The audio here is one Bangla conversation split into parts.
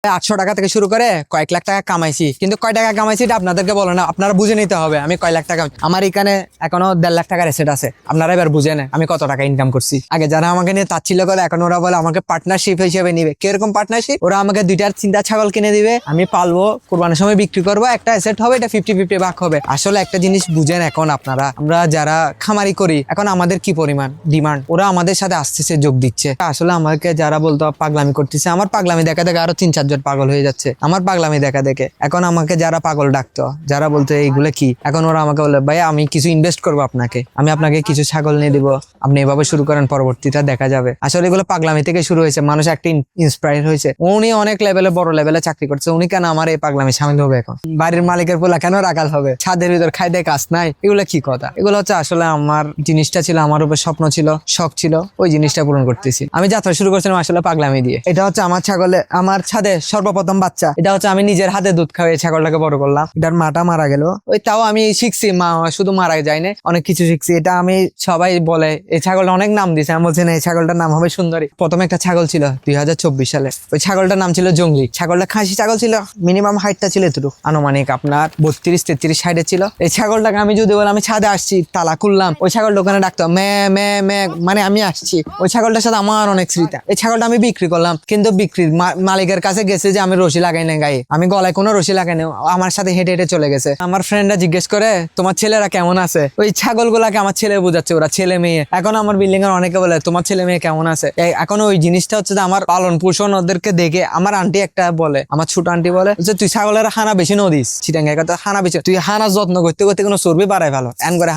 800 টাকা থেকে শুরু করে কয়েক লাখ টাকা কামাইছি, কিন্তু কয় টাকা কামাইছি এটা আপনাদেরকে বলে না, আপনারা বুঝে নিতে হবে আমি কয় লাখ টাকা। আমার এখানে এখনো 1.5 লাখ টাকার এসেট আছে, আপনারা এবার বুঝে নেন আমি কত টাকা ইনকাম করছি। আগে যারা আমাকে নিয়ে তাচ্ছিল্য করে এখন ওরা বলে আমাকে পার্টনারশিপ হিসেবে নিবে। কিরকম পার্টনারশিপ? ওরা আমাকে 2টা 3টা ছাগল কিনে দিবে, আমি পালবো, কুরবানির সময় বিক্রি করবো, একটা এসেট হবে, এটা 50-50 ভাগ হবে। আসলে একটা জিনিস বুঝেন এখন আপনারা, আমরা যারা খামারি করি এখন আমাদের কি পরিমাণ ডিমান্ড, ওরা আমাদের সাথে আসতেছে, যোগ দিচ্ছে। আসলে আমাকে যারা বলতো পাগলামি করতেছে, আমার পাগলামি দেখা দেখে আরো 3-4 জন পাগল হয়ে যাচ্ছে আমার পাগলামি দেখা দেখে। এখন আমাকে যারা পাগল ডাকতো, যারা বলতো এইগুলো কি, এখন ওরা আমাকে বলে ভাই আমি কিছু ইনভেস্ট করবো আপনাকে, আমি আপনাকে কিছু ছাগল নিয়ে দিব, আপনি এভাবে শুরু করেন, পরবর্তীটা দেখা যাবে। আসলে এগুলো পাগলামি থেকে শুরু হয়েছে, মানুষ একটা ইন্সপায়ার হয়েছে। উনি অনেক লেভেলে, বড় লেভেলে চাকরি করছে, উনি কেন আমার এই পাগলামি সামিল হবে? এখন বাড়ির মালিকের পোলা কেন রাখাল হবে? ছাদের ভিতর খাইতে কাজ নাই, এগুলো কি কথা? এগুলো হচ্ছে আসলে আমার জিনিসটা ছিল, আমার উপর স্বপ্ন ছিল, শখ ছিল, ওই জিনিসটা পূরণ করতেছি। আমি যাত্রা শুরু করছিলাম আসলে পাগলামি দিয়ে। এটা হচ্ছে আমার ছাগলে, আমার ছাদে সর্বপ্রথম বাচ্চা। এটা হচ্ছে আমি নিজের হাতে দুধ খাওয়াই ছাগলটাকে বড় করলাম। এটার মাটা মারা গেল, ওই তাও আমি শিখছি, মা শুধু মারা যায় না, অনেক কিছু শিখছি। এটা আমি, সবাই বলে এই ছাগলটা অনেক নাম দিছে, আমি বলছি না এই ছাগলটার নাম হবে সুন্দরী। প্রথমে একটা ছাগল ছিল 2024 সালে, ওই ছাগলটার নাম ছিল জঙ্গলি। ছাগলটা খাসি ছাগল ছিল, মিনিমাম হাইটটা ছিল এতটুকু, আনুমানিক আপনার 32-33 হাইটের ছিল। এই ছাগলটাকে আমি যদি বলে আমি ছাদে আসছি, তালা খুললাম, ওই ছাগলটা ওখানে ডাকতো মে মে মে, মানে আমি আসছি। ওই ছাগলটার সাথে আমার অনেক স্মৃতি। এই ছাগলটা আমি বিক্রি করলাম, কিন্তু বিক্রির মালিকের কাছে গেছে যে আমি রশি লাগাই না গায়ে, আমি গলায় কোনো রশি লাগাই না, আমার সাথে হেঁটে হেঁটে চলে গেছে। আমার ফ্রেন্ডরা জিজ্ঞেস করে তোমার ছেলেরা কেমন আছে, ওই ছাগলগুলাকে আমার ছেলে বোঝাচ্ছে, ওরা ছেলে মেয়ে। এখন আমার বিল্ডিং এর অনেকে বলে তোমার ছেলে মেয়ে কেমন আছে। এখন ওই জিনিসটা হচ্ছে যে আমার পালন পোষণ, ওদেরকে দেখে আমার আন্টি একটা বলে, আমার ছোট আন্টি বলে যে তুই ছাগলের হানা বেশি নদিস, চিটাঙ্গা কথা হানা বেশি, তুই হানা যত্ন করতে করতে কোনো চর্বি বাড়ায় ভালো, এন করে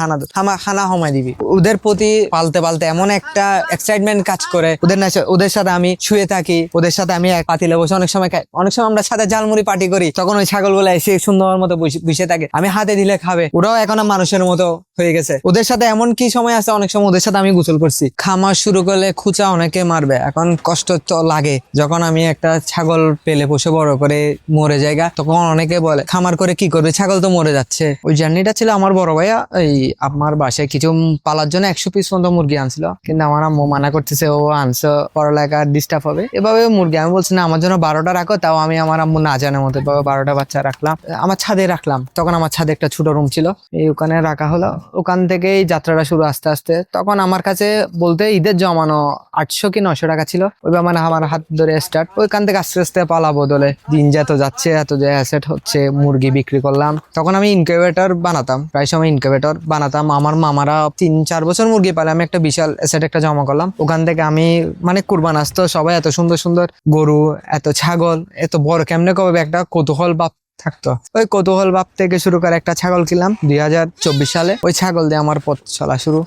হানা হমাই দিবি। ওদের প্রতি পালতে পালতে এমন একটা এক্সাইটমেন্ট কাজ করে, ওদের সাথে আমি শুয়ে থাকি, ওদের সাথে আমি এক পাতিলে বসে অনেক সময় খাই, অনেক সময় আমরা সাথে ঝালমুড়ি পার্টি করি, তখন ওই ছাগলগুলো এসে সুন্দর মতো বসে থাকে, আমি হাতে দিলে খাবে। ওরাও এখন মানুষের মতো হয়ে গেছে। ওদের সাথে এমন কি সময় আছে, অনেক সময় ওদের সাথে আমি গোসল করছি। খামার শুরু করলে খুচা অনেকে মারবে, এখন কষ্ট তো লাগে। যখন আমি একটা ছাগল পেলে বসে বড় করে মরে জায়গা, তখন অনেকে বলে খামার করে কি করবে, ছাগল তো মরে যাচ্ছে। ওই জার্নিটা ছিল আমার বড় ভাইয়া এই আমার বাসায় কিছু পালার জন্য 100 পিস পর্যন্ত মুরগি আনছিল, কিন্তু আমার আম্মু মানা করতেছে, ও আনছো পড়ালেখা ডিস্টার্ব হবে এভাবে মুরগি। আমি বলছি না, আমার জন্য 12টা রাখো, তাও আমি আমার আম্মু না জানার মতো 12টা বাচ্চা রাখলাম, আমার ছাদে রাখলাম। তখন আমার ছাদে একটা ছোট রুম ছিল, এই ওখানে রাখা হলো। ওখান থেকেই যাত্রাটা শুরু আস্তে আস্তে। তখন আমার কাছে বলতে ঈদের জমানো 800 কি 900 টাকা ছিল, ওইভাবে মানে আমার হাত ধরে স্টার্ট। ওইখান থেকে আস্তে আস্তে পালা বদলে দিন যত যাচ্ছে, এত যে অ্যাসেট হচ্ছে, মুরগি বিক্রি করলাম। তখন আমি ইনকিউবেটর বানাতাম, প্রায় সময় ইনকিউবেটর বানাতাম। আমার মামারা 3-4 বছর মুরগি পালে, আমি একটা বিশাল অ্যাসেট একটা জমা করলাম। ওখান থেকে আমি মানে কুরবান আসতো, সবাই এত সুন্দর সুন্দর গরু, এত ছাগল, এত বড় কেমনে কবে, একটা কৌতূহল ভাব থাকতো। ওই কৌতূহল ভাব থেকে শুরু করে একটা ছাগল কিনলাম 2024 সালে। ওই ছাগল দিয়ে আমার পথ চলা শুরু।